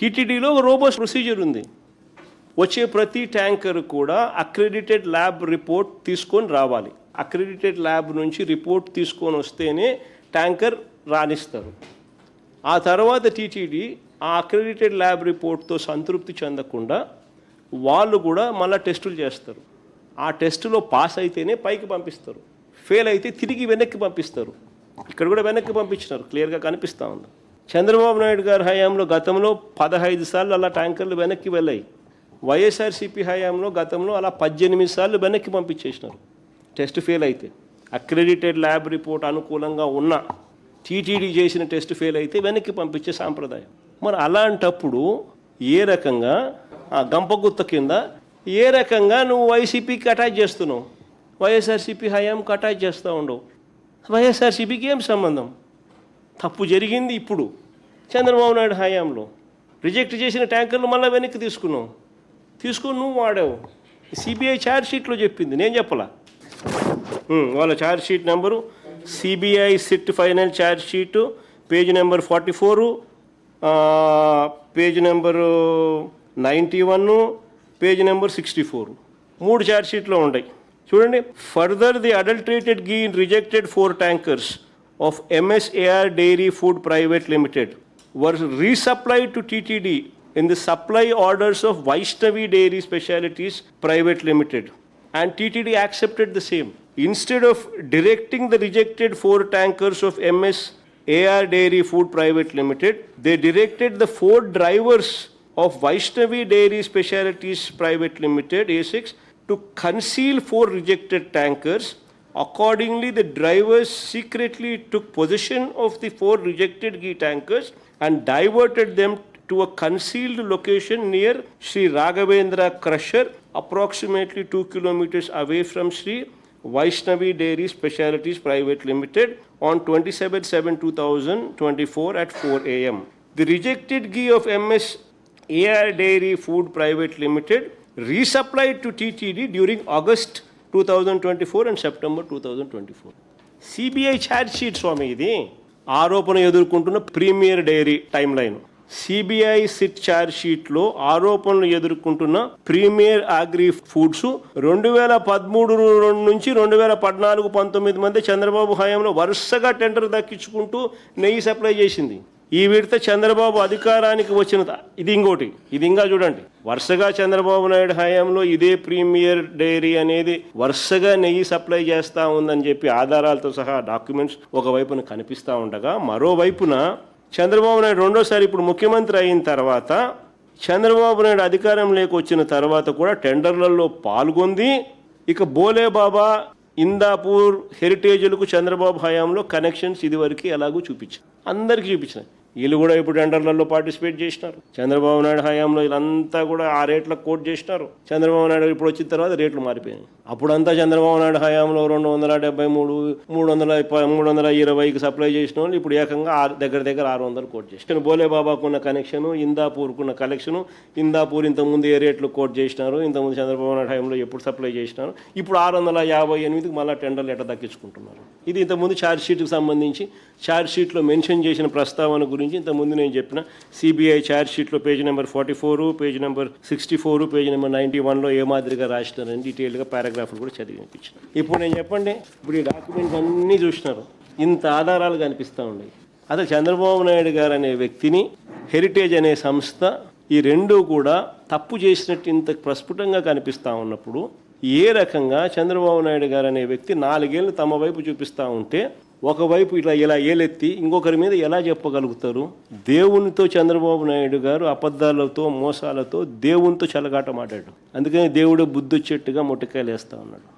టీటీడీలో robust procedure ఉంది. వచ్చే ప్రతి ట్యాంకర్ కూడా అక్రెడిటెడ్ ల్యాబ్ రిపోర్ట్ తీసుకొని రావాలి. అక్రెడిటెడ్ ల్యాబ్ నుంచి రిపోర్ట్ తీసుకొని వస్తేనే ట్యాంకర్ రాణిస్తారు. ఆ తర్వాత టీటీడీ ఆ అక్రెడిటెడ్ ల్యాబ్ రిపోర్ట్తో సంతృప్తి చెందకుండా వాళ్ళు కూడా మళ్ళీ టెస్టులు చేస్తారు. ఆ టెస్టులో పాస్ అయితేనే పైకి పంపిస్తారు, ఫెయిల్ అయితే తిరిగి వెనక్కి పంపిస్తారు. ఇక్కడ కూడా వెనక్కి పంపించినారు, క్లియర్గా కనిపిస్తూ ఉంది. చంద్రబాబు నాయుడు గారి హయాంలో గతంలో 15 సార్లు అలా ట్యాంకర్లు వెనక్కి వెళ్ళాయి. వైఎస్ఆర్సీపీ హయాంలో గతంలో అలా 18 సార్లు వెనక్కి పంపించేసినారు టెస్ట్ ఫెయిల్ అయితే. అక్రెడిటెడ్ ల్యాబ్ రిపోర్ట్ అనుకూలంగా ఉన్న టీటీడీ చేసిన టెస్ట్ ఫెయిల్ అయితే వెనక్కి పంపించే సాంప్రదాయం. మరి అలాంటప్పుడు ఏ రకంగా గంపగుత్త కింద ఏ రకంగా నువ్వు వైసీపీకి అటాచ్ చేస్తున్నావు, వైఎస్ఆర్సీపీ హయాంకి అటాచ్ చేస్తూ ఉండవు? వైఎస్ఆర్సీపీకి ఏం సంబంధం? తప్పు జరిగింది ఇప్పుడు చంద్రబాబు నాయుడు హయాంలో. రిజెక్ట్ చేసిన ట్యాంకర్లు మళ్ళీ వెనక్కి తీసుకుని నువ్వు వాడావు. సిబిఐ ఛార్జ్ షీట్లో చెప్పింది, నేను చెప్పలా. వాళ్ళ charge sheet number CBI SIT final charge sheet page number 44, page number 91, page number 64, 3 charge షీట్లో ఉంటాయి చూడండి. Further the adulterated ghee rejected 4 tankers of MSAR Dairy Food Private Limited were resupplied to TTD in the supply orders of Vaishnavi Dairy Specialities Private Limited, and TTD accepted the same. Instead of directing the rejected 4 tankers of MSAR Dairy Food Private Limited, they directed the 4 drivers of Vaishnavi Dairy Specialities Private Limited A6 to conceal 4 rejected tankers. Accordingly, the drivers secretly took possession of the 4 rejected ghee tankers and diverted them to a concealed location near Sri Raghavendra Crusher, approximately 2 kilometers away from Sri Vaishnavi Dairy Specialities Private Limited on 27/7/2024 at 4 a.m. The rejected ghee of MSAR Dairy Food Private Limited resupplied to TTD during August 2024 and September 2024. CBI charge sheet Swami ఇది. ఆరోపణ ఎదుర్కొంటున్న premier dairy timeline. CBI SIT charge షీట్లో ఆరోపణలు ఎదుర్కొంటున్న premier agri foods 2013 నుంచి 2014-19 మధ్య చంద్రబాబు హయాంలో వరుసగా టెండర్ దక్కించుకుంటూ నెయ్యి సప్లై చేసింది. ఈ విడత చంద్రబాబు అధికారానికి వచ్చిన ఇది ఇంకోటి, ఇది ఇంకా చూడండి. వరుసగా చంద్రబాబు నాయుడు హయాంలో ఇదే ప్రీమియర్ డైరీ అనేది వరుసగా నెయ్యి సప్లై చేస్తూ ఉందని చెప్పి ఆధారాలతో సహా డాక్యుమెంట్స్ ఒకవైపున కనిపిస్తూ ఉండగా, మరోవైపున చంద్రబాబు నాయుడు రెండోసారి ఇప్పుడు ముఖ్యమంత్రి అయిన తర్వాత చంద్రబాబు నాయుడు అధికారంలోకి వచ్చిన తర్వాత కూడా టెండర్లలో పాల్గొంది. ఇక బోలే బాబా, ఇందాపూర్ హెరిటేజ్లకు చంద్రబాబు హయాంలో కనెక్షన్స్ ఇదివరకు ఎలాగూ చూపించారు, అందరికీ చూపించినాయి. వీళ్ళు కూడా ఇప్పుడు టెండర్లలో పార్టిసిపేట్ చేసినారు. చంద్రబాబు నాయుడు హయాంలో వీళ్ళంతా కూడా ఆ రేట్లకు కోట్ చేసినారు. చంద్రబాబు నాయుడు ఇప్పుడు వచ్చిన తర్వాత రేట్లు మారిపోయినాయి. అప్పుడంతా చంద్రబాబు నాయుడు హయాంలో 273, 320కి సప్లై చేసిన వాళ్ళు ఇప్పుడు ఏకంగా దగ్గర 600 కోట్ చేసినారు. బోలే బాబాకున్న కనెక్షను, ఇందాపూర్కున్న కలెక్షను, ఇందాపూర్ ఇంతకుముందు ఏ రేట్లు కోట్ చేసినారు, ఇంతకుముందు చంద్రబాబు నాయుడు హయాంలో ఎప్పుడు సప్లై చేసినారు, ఇప్పుడు 658కి మళ్ళీ టెండర్లు ఎట్లా దక్కించుకుంటున్నారు. ఇది ఇంతకుముందు ఛార్జ్ షీట్కి సంబంధించి ఛార్జ్ షీట్లో మెన్షన్ చేసిన ప్రస్తావన గురించి ఇంతకుముందు నేను చెప్పిన సిబిఐ ఛార్జ్ షీట్లో page number 44, page number 64, page number 91లో ఏ మాదిరిగా రాసినారని డీటెయిల్గా పారాగ్రాఫ్లు కూడా చదివి వినిపించిన. ఇప్పుడు నేను చెప్పండి, ఇప్పుడు ఈ డాక్యుమెంట్స్ అన్నీ చూసినారు, ఇంత ఆధారాలు కనిపిస్తూ ఉన్నాయి. అసలు చంద్రబాబు నాయుడు గారు అనే వ్యక్తిని, హెరిటేజ్ అనే సంస్థ, ఈ రెండూ కూడా తప్పు చేసినట్టు ఇంత ప్రస్ఫుటంగా కనిపిస్తూ ఉన్నప్పుడు ఏ రకంగా చంద్రబాబు నాయుడు గారు అనే వ్యక్తి 4 ఏళ్ళు తమ వైపు చూపిస్తూ ఉంటే ఒకవైపు ఇలా ఏలెత్తి ఇంకొకరి మీద ఎలా చెప్పగలుగుతారు? దేవునితో చంద్రబాబు నాయుడు గారు అబద్ధాలతో, మోసాలతో దేవునితో చెలగాట మాట్లాడు. అందుకని దేవుడు బుద్ధి వచ్చేట్టుగా మొట్టకాయలు వేస్తూ ఉన్నాడు.